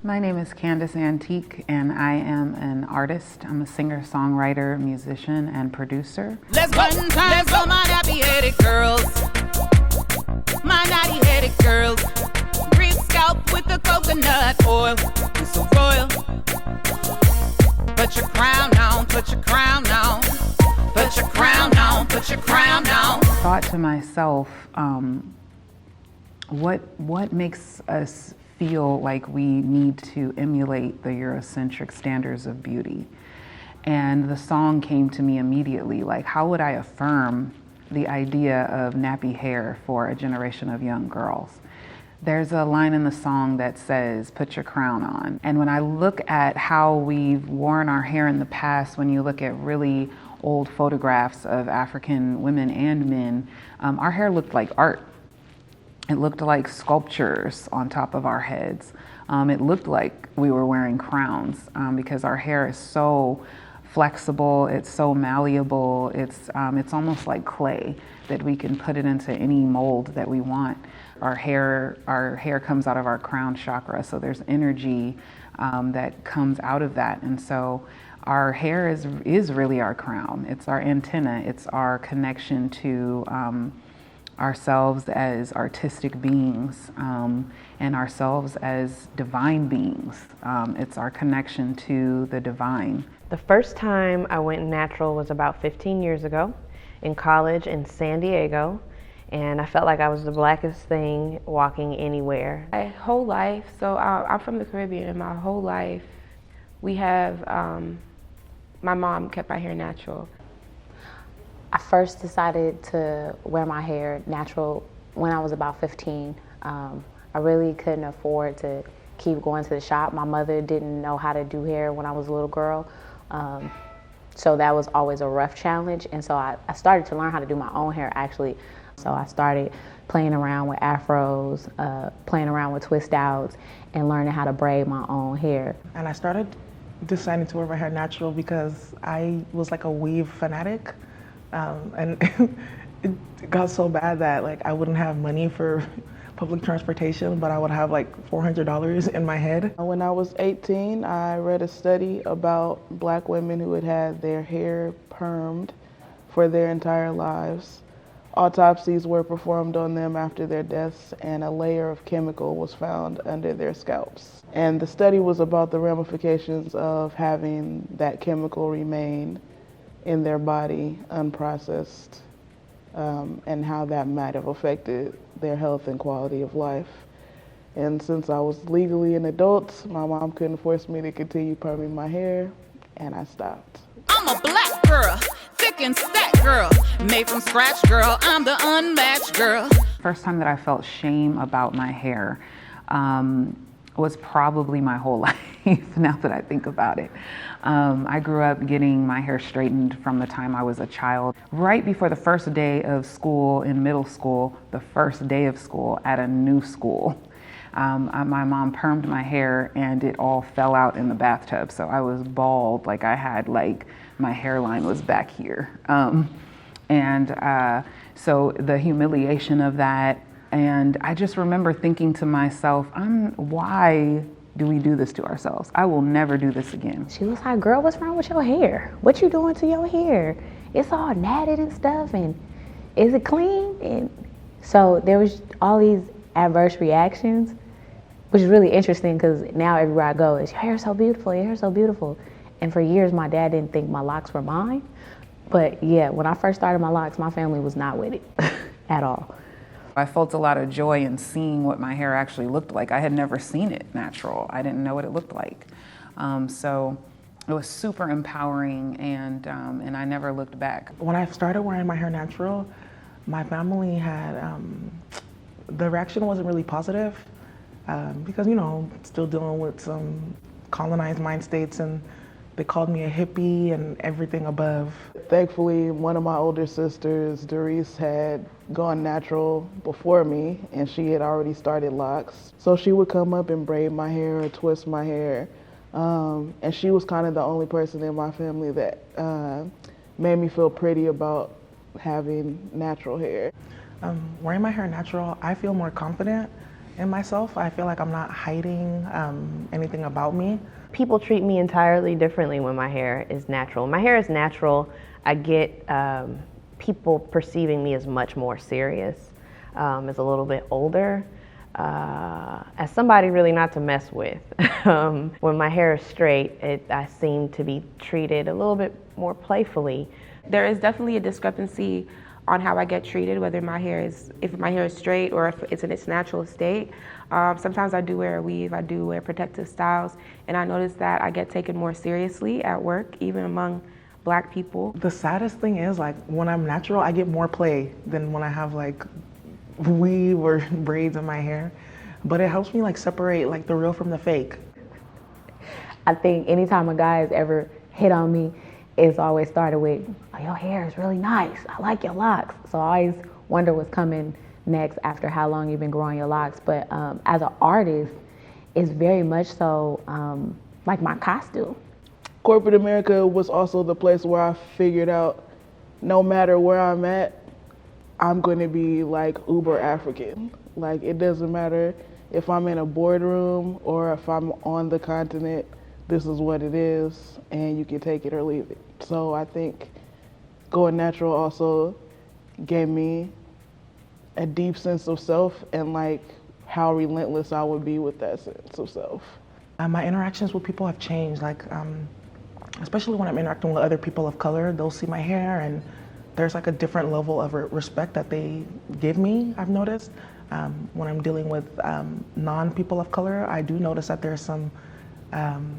My name is Candice Antique, and I am an artist. I'm a singer, songwriter, musician, and producer. Let's go, let's go, my nappy-headed girls. My natty-headed girls. Greek scalp with the coconut oil. It's so royal. Put your crown on, put your crown on. Put your crown on, put your crown on. I thought to myself, what makes us feel like we need to emulate the Eurocentric standards of beauty? And the song came to me immediately, like, how would I affirm the idea of nappy hair for a generation of young girls? There's a line in the song that says, put your crown on. And when I look at how we've worn our hair in the past, when you look at really old photographs of African women and men, our hair looked like art. It looked like sculptures on top of our heads. It looked like we were wearing crowns because our hair is so flexible, it's so malleable, it's almost like clay that we can put it into any mold that we want. Our hair comes out of our crown chakra, so there's energy that comes out of that. And so our hair is really our crown. It's our antenna, it's our connection to ourselves as artistic beings and ourselves as divine beings. It's our connection to the divine. The first time I went natural was about 15 years ago in college in San Diego, and I felt like I was the blackest thing walking anywhere. My whole life, so I'm from the Caribbean, and my whole life we have, my mom kept my hair natural. I first decided to wear my hair natural when I was about 15. I really couldn't afford to keep going to the shop. My mother didn't know how to do hair when I was a little girl. So that was always a rough challenge. And so I started to learn how to do my own hair actually. So I started playing around with afros, playing around with twist outs, and learning how to braid my own hair. And I started deciding to wear my hair natural because I was like a weave fanatic. And it got so bad that like I wouldn't have money for public transportation, but I would have like $400 in my head. When I was 18, I read a study about black women who had had their hair permed for their entire lives. Autopsies were performed on them after their deaths, and a layer of chemical was found under their scalps. And the study was about the ramifications of having that chemical remain in their body unprocessed, and how that might have affected their health and quality of life. And since I was legally an adult, my mom couldn't force me to continue perming my hair, and I stopped. I'm a black girl, thick and stacked girl, made from scratch girl, I'm the unmatched girl. First time that I felt shame about my hair was probably my whole life, now that I think about it. I grew up getting my hair straightened from the time I was a child. Right before the first day of school in middle school, the first day of school at a new school, my mom permed my hair and it all fell out in the bathtub. So I was bald, like I had like, my hairline was back here. So the humiliation of that, and I just remember thinking to myself, why do we do this to ourselves? I will never do this again. She was like, girl, what's wrong with your hair? What you doing to your hair? It's all matted and stuff, and is it clean? And so there was all these adverse reactions, which is really interesting because now everywhere I go is, your hair's so beautiful, your hair's so beautiful. And for years, my dad didn't think my locks were mine. But yeah, when I first started my locks, my family was not with it at all. I felt a lot of joy in seeing what my hair actually looked like. I had never seen it natural. I didn't know what it looked like. So it was super empowering, and I never looked back. When I started wearing my hair natural, my family had, the reaction wasn't really positive because, you know, still dealing with some colonized mind states, and they called me a hippie and everything above. Thankfully, one of my older sisters, Doris, had gone natural before me, and she had already started locks. So she would come up and braid my hair or twist my hair. And she was kind of the only person in my family that made me feel pretty about having natural hair. Wearing my hair natural, I feel more confident, in myself. I feel like I'm not hiding anything about me. People treat me entirely differently when my hair is natural. When my hair is natural, I get people perceiving me as much more serious, as a little bit older, as somebody really not to mess with. When my hair is straight, I seem to be treated a little bit more playfully. There is definitely a discrepancy on how I get treated, whether if my hair is straight or if it's in its natural state. Sometimes I do wear a weave, I do wear protective styles, and I notice that I get taken more seriously at work, even among Black people. The saddest thing is, like, when I'm natural, I get more play than when I have like weave or braids in my hair. But it helps me like separate like the real from the fake. I think anytime a guy has ever hit on me, it's always started with, oh, your hair is really nice. I like your locks. So I always wonder what's coming next after how long you've been growing your locks. But as an artist, it's very much so like my costume. Corporate America was also the place where I figured out no matter where I'm at, I'm going to be like uber African. Like, it doesn't matter if I'm in a boardroom or if I'm on the continent, this is what it is, and you can take it or leave it. So I think going natural also gave me a deep sense of self and like how relentless I would be with that sense of self. My interactions with people have changed, like especially when I'm interacting with other people of color. They'll see my hair and there's like a different level of respect that they give me, I've noticed. When I'm dealing with non-people of color, I do notice that there's some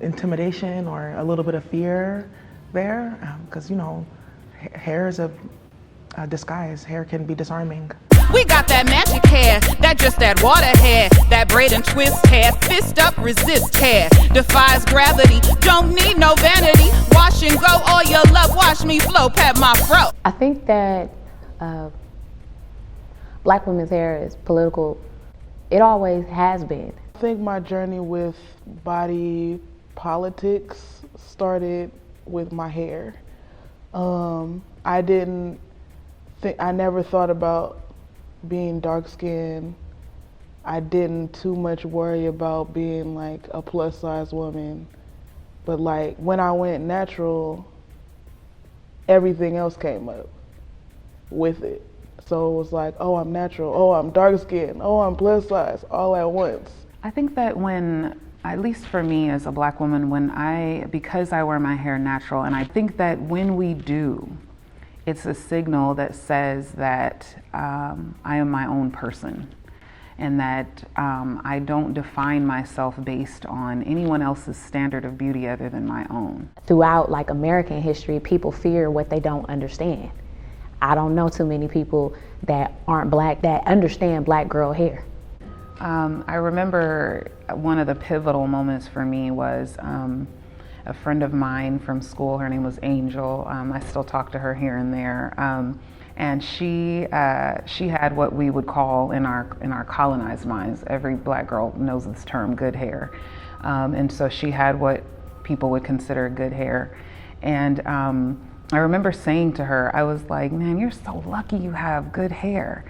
intimidation or a little bit of fear there, because you know, hair is a disguise. Hair can be disarming. We got that magic hair, that water hair, that braid and twist hair, fist up, resist hair, defies gravity, don't need no vanity, wash and go, all your love, watch me flow, pat my fro. I think that Black women's hair is political. It always has been. I think my journey with body politics started with my hair. I never thought about being dark-skinned. I didn't too much worry about being like a plus-size woman. But like when I went natural, everything else came up with it. So it was like, oh, I'm natural, oh, I'm dark-skinned, oh, I'm plus-size, all at once. I think that when, at least for me as a Black woman, because I wear my hair natural, and I think that when we do, it's a signal that says that I am my own person and that I don't define myself based on anyone else's standard of beauty other than my own. Throughout like American history, people fear what they don't understand. I don't know too many people that aren't Black that understand Black girl hair. I remember one of the pivotal moments for me was a friend of mine from school. Her name was Angel. I still talk to her here and there. And she had what we would call in our colonized minds, every Black girl knows this term, good hair. And so she had what people would consider good hair. And I remember saying to her, I was like, man, you're so lucky you have good hair.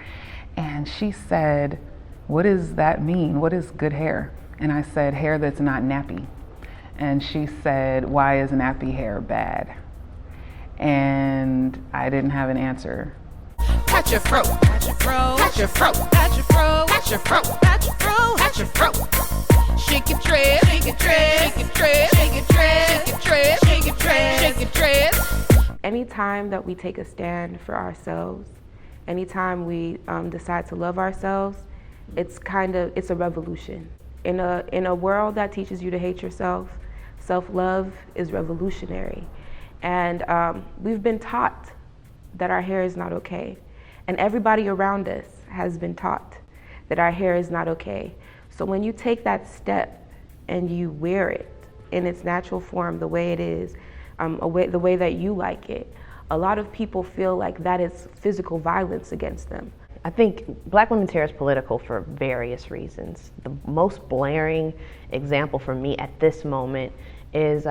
And she said, what does that mean? What is good hair? And I said, hair that's not nappy. And she said, why is nappy hair bad? And I didn't have an answer. Pat your fro, pat your fro, pat your fro, pat your fro, pat your fro, pat your fro, pat your fro. Shake your tread, shake your tread, shake your tread, shake your tread, shake your tread, shake your tread, shake your tread. Anytime that we take a stand for ourselves, anytime we decide to love ourselves, it's a revolution. In a world that teaches you to hate yourself, self-love is revolutionary. And we've been taught that our hair is not okay. And everybody around us has been taught that our hair is not okay. So when you take that step and you wear it in its natural form, the way it is, the way that you like it, a lot of people feel like that is physical violence against them. I think Black women's hair is political for various reasons. The most blaring example for me at this moment is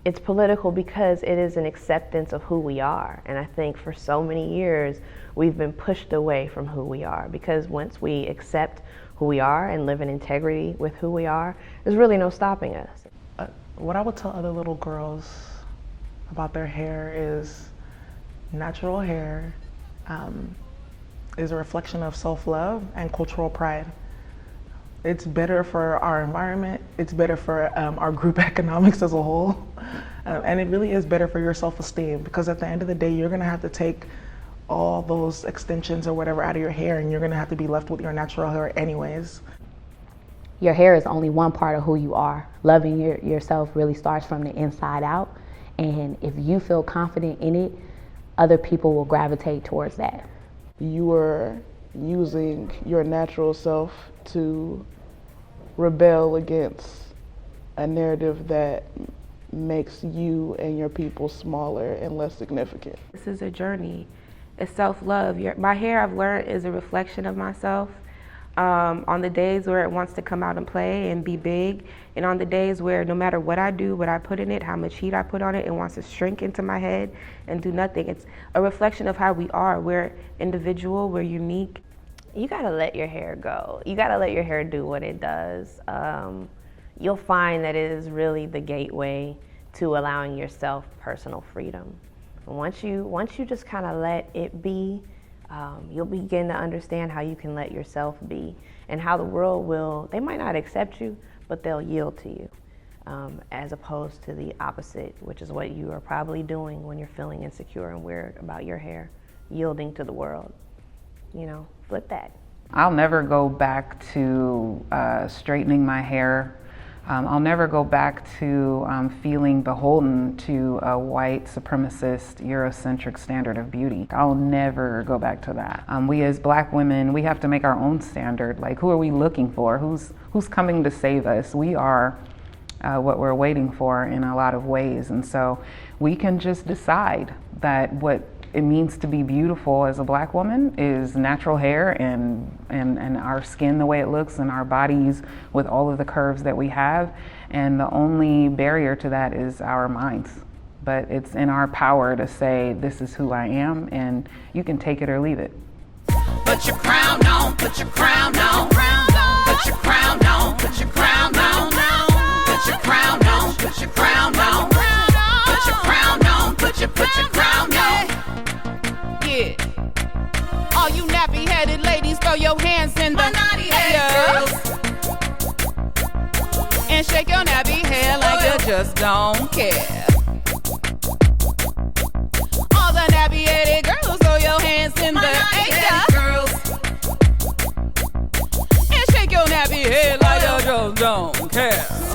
It's political because it is an acceptance of who we are. And I think for so many years, we've been pushed away from who we are, because once we accept who we are and live in integrity with who we are, there's really no stopping us. What I would tell other little girls about their hair is natural hair is a reflection of self-love and cultural pride. It's better for our environment, it's better for our group economics as a whole, and it really is better for your self-esteem, because at the end of the day, you're gonna have to take all those extensions or whatever out of your hair, and you're gonna have to be left with your natural hair anyways. Your hair is only one part of who you are. Loving yourself really starts from the inside out, and if you feel confident in it, other people will gravitate towards that. You are using your natural self to rebel against a narrative that makes you and your people smaller and less significant. This is a journey. It's self-love. My hair, I've learned, is a reflection of myself. On the days where it wants to come out and play and be big, and on the days where no matter what I do, what I put in it, how much heat I put on it, it wants to shrink into my head and do nothing. It's a reflection of how we are. We're individual, we're unique. You gotta let your hair go. You gotta let your hair do what it does. You'll find that it is really the gateway to allowing yourself personal freedom. And once you just kind of let it be, you'll begin to understand how you can let yourself be, and how the world will, they might not accept you, but they'll yield to you, as opposed to the opposite, which is what you are probably doing when you're feeling insecure and weird about your hair, yielding to the world. You know, flip that. I'll never go back to straightening my hair. I'll never go back to feeling beholden to a white supremacist Eurocentric standard of beauty. I'll never go back to that. We as Black women, we have to make our own standard. Like, who are we looking for? Who's coming to save us? We are what we're waiting for in a lot of ways. And so we can just decide that what it means to be beautiful as a Black woman is natural hair and our skin the way it looks, and our bodies with all of the curves that we have. And the only barrier to that is our minds. But it's in our power to say, this is who I am, and you can take it or leave it. Put your crown on, put your crown on, put your crown on, put your crown on, put your crown on, put your crown on, put your crown on, put your crown on. Yeah. All you nappy-headed ladies, throw your hands in the air and shake your nappy hair like you just don't care. All the nappy-headed girls, throw your hands in the air and shake your nappy hair like you just don't care.